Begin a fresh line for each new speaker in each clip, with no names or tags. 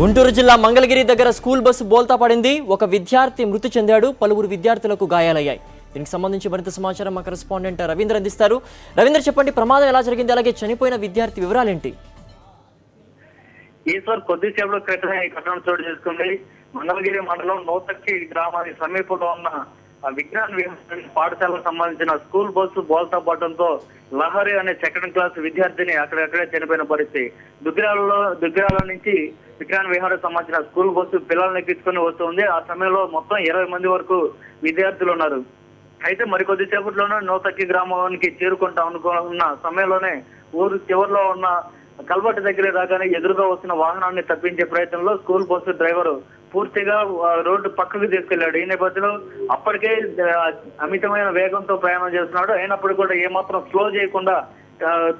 గుంటూరు జిల్లా మంగళగిరి దగ్గర school bus బోల్తా పడింది. ఒక విద్యార్థి మృతి చెందాడు, పలువురు విద్యార్థులకు గాయాలయ్యాయి. దీనికి సంబంధించి మరింత సమాచారం మా కరెస్పాండెంట్ రవీంద్ర అందిస్తారు. రవీంద్ర, చెప్పండి, ప్రమాదం ఎలా జరిగింది, అలాగే చనిపోయిన విద్యార్థి వివరాలేంటి?
ఈశ్వర్, కొద్దిసేపటి క్రితమే ఈ ఘటన చోటు చేసుకుంది. మంగళగిరి మండలం నోతక్కి గ్రామానికి సమీపంలో ఉన్న విజ్ఞాన విహార పాఠశాలకు సంబంధించిన స్కూల్ బస్సు బోల్తా పడడంతో లహరి అనే సెకండ్ క్లాస్ విద్యార్థిని అక్కడక్కడే చనిపోయిన పరిస్థితి. దుగ్గిరాల నుంచి విజ్ఞాన విహారకు సంబంధించిన స్కూల్ బస్సు పిల్లల్ని ఎక్కించుకొని వస్తుంది. ఆ సమయంలో మొత్తం 20 మంది వరకు విద్యార్థులు ఉన్నారు. అయితే మరికొద్ది సేపట్లోనే నోతక్కి గ్రామానికి చేరుకుంటా అనుకున్న సమయంలోనే ఊరు చివరిలో ఉన్న కల్వర్ట్ దగ్గర రాగానే ఎదురుగా వస్తున్న వాహనాన్ని తప్పించే ప్రయత్నంలో స్కూల్ బస్సు డ్రైవర్ పూర్తిగా రోడ్డు పక్కకు తీసుకెళ్లాడు. ఈ నేపథ్యంలో అప్పటికే అమితమైన వేగంతో ప్రయాణం చేస్తున్నాడు. అయినప్పుడు కూడా ఏమాత్రం స్లో చేయకుండా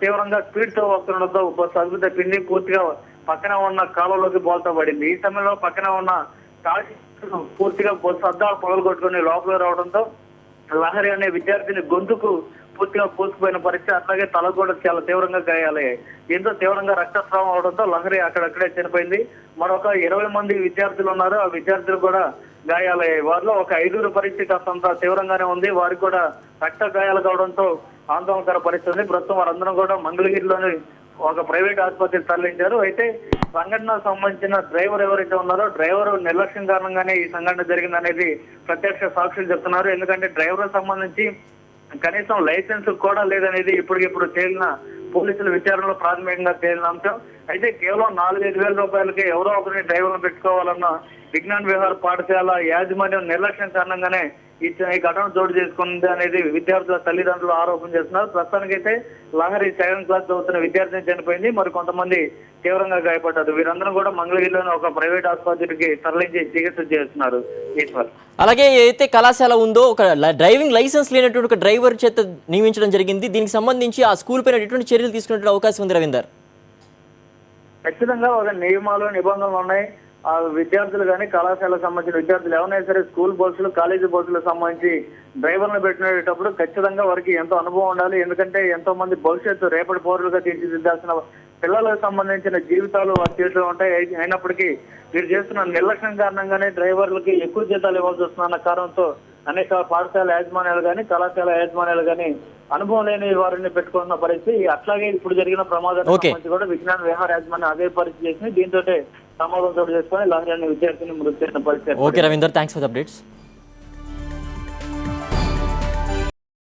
తీవ్రంగా స్పీడ్ తో వస్తుండడంతో బస్సు అదుపు తప్పింది. పూర్తిగా పక్కన ఉన్న కాలువలోకి బోల్తా పడింది. ఈ సమయంలో పక్కన ఉన్న పూర్తిగా బస్సు అద్దాలు పగలగొట్టుకుని లోపల రావడంతో లహరి అనే విద్యార్థిని గొంతుకు పూర్తిగా పూసుకుపోయిన పరిస్థితి. అట్లాగే తల కూడా చాలా తీవ్రంగా గాయాలయ్యాయి. దీంతో తీవ్రంగా రక్తస్రావం అవడంతో లహరి అక్కడక్కడే చనిపోయింది. మరొక 20 మంది విద్యార్థులు ఉన్నారు. ఆ విద్యార్థులు కూడా గాయాలయ్యాయి. వారిలో ఒక 5 పరిస్థితి కాస్తంత తీవ్రంగానే ఉంది. వారికి కూడా రక్త గాయాలు కావడంతో ఆందోళనకర పరిస్థితి ఉంది. ప్రస్తుతం వారందరం కూడా మంగళగిరిలోని ఒక ప్రైవేట్ ఆసుపత్రికి తరలించారు. అయితే సంఘటనకు సంబంధించిన డ్రైవర్ ఎవరైతే ఉన్నారో డ్రైవర్ నిర్లక్ష్యం కారణంగానే ఈ సంఘటన జరిగిందనేది ప్రత్యక్ష సాక్షులు చెప్తున్నారు. ఎందుకంటే డ్రైవర్ సంబంధించి కనీసం లైసెన్స్ కూడా లేదనేది ఇప్పటికిప్పుడు తేలిన పోలీసుల విచారణలో ప్రాథమికంగా తేలిన అంశం. అయితే కేవలం 4-5 వేల రూపాయలకి ఎవరో ఒకరిని డ్రైవర్ను పెట్టుకోవాలన్న విజ్ఞాన విహార పాఠశాల యాజమాన్యం నిర్లక్ష్యం కారణంగానే ఈ ఘటన చోటు చేసుకుంది అనేది విద్యార్థుల తల్లిదండ్రులు ఆరోపణ చేస్తున్నారు. ప్రస్తుతానికైతే లహరి సెకండ్ క్లాస్ చదువుతున్న విద్యార్థిని చనిపోయింది. మరి కొంతమంది తీవ్రంగా గాయపడ్డారు. వీరందరూ కూడా మంగళగిరిలోని ఒక ప్రైవేట్ ఆసుపత్రికి తరలించి చికిత్స చేస్తున్నారు. ఈశ్వర్,
అలాగే ఏదైతే కళాశాల ఉందో ఒక డ్రైవింగ్ లైసెన్స్ లేనటువంటి ఒక డ్రైవర్ చేత నియమించడం జరిగింది. దీనికి సంబంధించి ఆ స్కూల్ పైన ఎటువంటి చర్యలు తీసుకునే అవకాశం ఉంది రవీందర్?
ఖచ్చితంగా ఒక నియమాలు నిబంధనలు ఉన్నాయి. ఆ విద్యార్థులు కానీ కళాశాలకు సంబంధించిన విద్యార్థులు ఎవరైనా సరే స్కూల్ బస్సులు కాలేజీ బస్సులకు సంబంధించి డ్రైవర్లు పెట్టినప్పుడు ఖచ్చితంగా వారికి ఎంతో అనుభవం ఉండాలి. ఎందుకంటే ఎంతో మంది భవిష్యత్తు రేపటి పౌరులుగా తీర్చిదిద్దాల్సిన పిల్లలకు సంబంధించిన జీవితాలు వారి చేతిలో ఉంటాయి. అయినప్పటికీ వీరు చేస్తున్న నిర్లక్ష్యం కారణంగానే డ్రైవర్లకి ఎక్కువ జీతాలు ఇవ్వాల్సి వస్తున్న కారణంతో అనేక పాఠశాల యాజమాన్యాలు కానీ కళాశాల యాజమాన్యాలు కానీ అనుభవం లేని వారిని పెట్టుకున్న పరిస్థితి. అట్లాగే ఇప్పుడు జరిగిన ప్రమాదానికి సంబంధించి కూడా విజ్ఞాన విహార యాజమాన్యం అదే పరిస్థితి చేసింది. దీంతో ప్రమాదం చోటు చేసుకుని లహరి అనే విద్యార్థిని మృతి చెందిన పరిస్థితి.
Okay Ravinder, thanks for the updates.